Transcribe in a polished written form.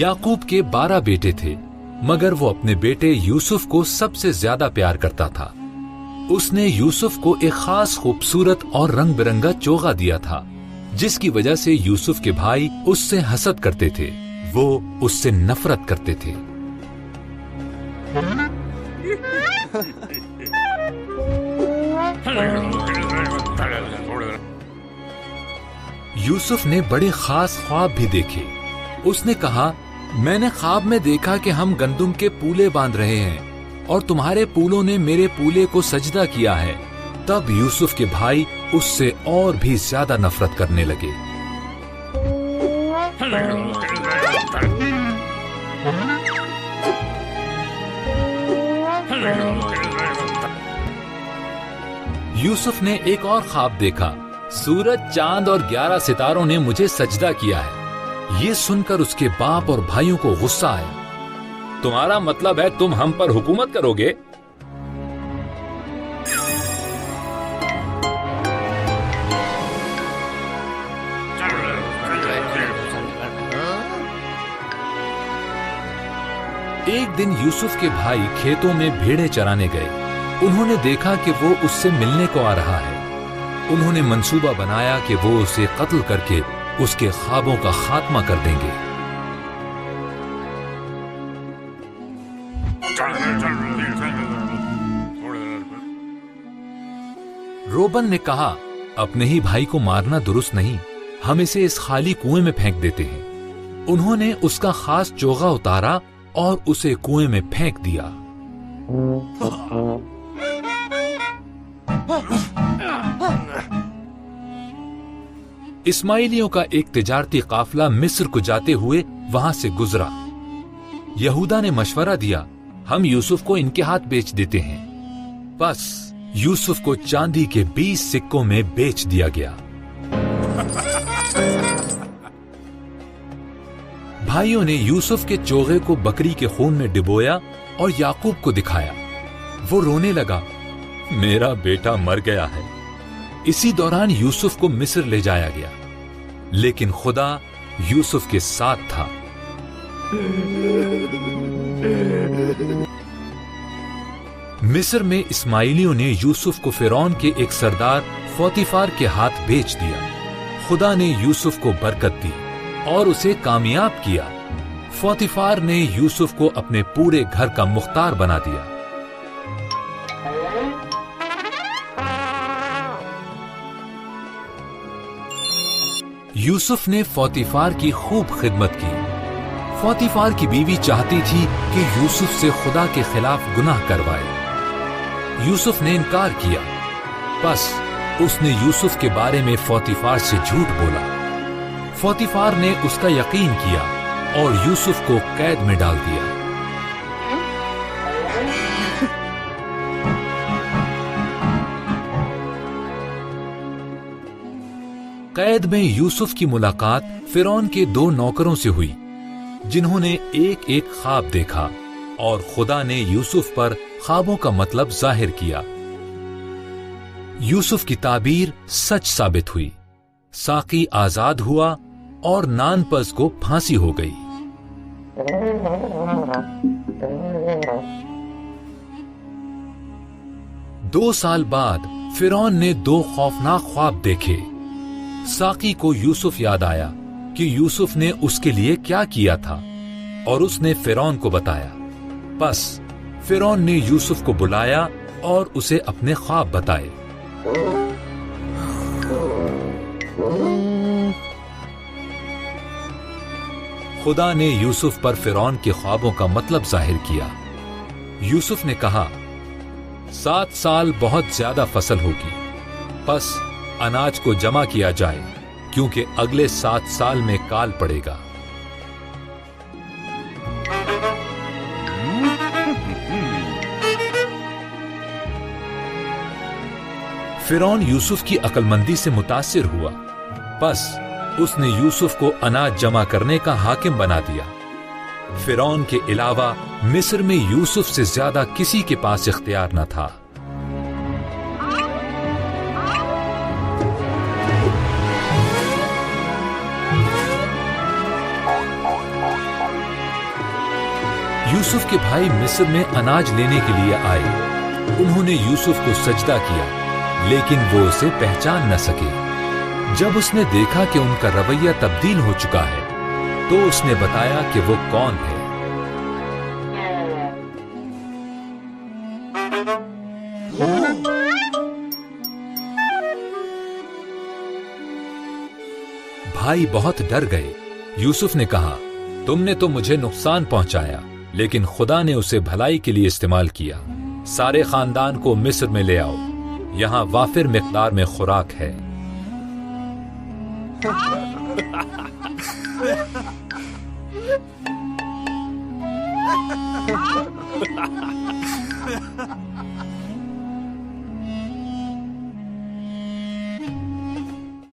याकूब के 12 बेटे थे, मगर वो अपने बेटे यूसुफ को सबसे ज्यादा प्यार करता था। उसने यूसुफ को एक खास खूबसूरत और रंग बिरंगा चोगा दिया था, जिसकी वजह से यूसुफ के भाई उससे हसद करते थे। वो उससे नफरत करते थे। यूसुफ ने बड़े खास ख्वाब भी देखे। उसने कहा, मैंने ख्वाब में देखा कि हम गंदुम के पूले बांध रहे हैं और तुम्हारे पूलों ने मेरे पूले को सजदा किया है। तब यूसुफ के भाई उससे और भी ज्यादा नफरत करने लगे। यूसुफ ने एक और ख्वाब देखा। सूरज, चांद और 11 सितारों ने मुझे सजदा किया है। ये सुनकर उसके बाप और भाइयों को गुस्सा आया। तुम्हारा मतलब है तुम हम पर हुकूमत करोगे? एक दिन यूसुफ के भाई खेतों में भेड़ें चराने गए। उन्होंने देखा कि वो उससे मिलने को आ रहा है। उन्होंने मंसूबा बनाया कि वो उसे कत्ल करके उसके ख्वाबों का खात्मा कर देंगे। रोबन ने कहा, अपने ही भाई को मारना दुरुस्त नहीं, हम इसे इस खाली कुएं में फेंक देते हैं। उन्होंने उसका खास चोगा उतारा और उसे कुएं में फेंक दिया। इस्माइलियों का एक तिजारती काफिला मिस्र को जाते हुए वहां से गुजरा। यहूदा ने मशवरा दिया, हम यूसुफ को इनके हाथ बेच देते हैं। बस यूसुफ को चांदी के 20 सिक्कों में बेच दिया गया। भाइयों ने यूसुफ के चोगे को बकरी के खून में डिबोया और याकूब को दिखाया। वो रोने लगा, मेरा बेटा मर गया है। इसी दौरान यूसुफ को मिस्र ले जाया गया, लेकिन खुदा यूसुफ के साथ था। मिस्र में इस्माइलियों ने यूसुफ को फिरौन के एक सरदार फोतिफार के हाथ बेच दिया। खुदा ने यूसुफ को बरकत दी और उसे कामयाब किया। फोतिफार ने यूसुफ को अपने पूरे घर का मुख्तार बना दिया। यूसुफ ने फोतिफार की खूब खिदमत की। फोतिफार की बीवी चाहती थी कि यूसुफ से खुदा के खिलाफ गुनाह करवाए। यूसुफ ने इनकार किया। बस उसने यूसुफ के बारे में फोतिफार से झूठ बोला। फोतिफार ने उसका यकीन किया और यूसुफ को कैद में डाल दिया। कैद में यूसुफ की मुलाकात फिरौन के 2 नौकरों से हुई, जिन्होंने एक एक ख्वाब देखा और खुदा ने यूसुफ पर ख्वाबों का मतलब जाहिर किया। यूसुफ की ताबीर सच साबित हुई। साकी आजाद हुआ और नानपस को फांसी हो गई। दो साल बाद फिरौन ने 2 खौफनाक ख्वाब देखे। साकी को यूसुफ याद आया कि यूसुफ ने उसके लिए क्या किया था और उसने फिरौन को बताया। बस फिरौन ने यूसुफ को बुलाया और उसे अपने ख्वाब बताए। खुदा ने यूसुफ पर फिरौन के ख्वाबों का मतलब जाहिर किया। यूसुफ ने कहा, 7 साल बहुत ज्यादा फसल होगी, बस अनाज को जमा किया जाए, क्योंकि अगले 7 साल में काल पड़ेगा। फिरौन यूसुफ की अक्लमंदी से मुतासिर हुआ। बस उसने यूसुफ को अनाज जमा करने का हाकिम बना दिया। फिरौन के अलावा मिस्र में यूसुफ से ज्यादा किसी के पास इख्तियार न था। یوسف کے بھائی مصر میں اناج لینے کے لیے آئے۔ انہوں نے یوسف کو سجدہ کیا، لیکن وہ اسے پہچان نہ سکے۔ جب اس نے دیکھا کہ ان کا رویہ تبدیل ہو چکا ہے تو اس نے بتایا کہ وہ کون ہے۔ بھائی بہت ڈر گئے۔ یوسف نے کہا، تم نے تو مجھے نقصان پہنچایا، لیکن خدا نے اسے بھلائی کے لیے استعمال کیا۔ سارے خاندان کو مصر میں لے آؤ، یہاں وافر مقدار میں خوراک ہے۔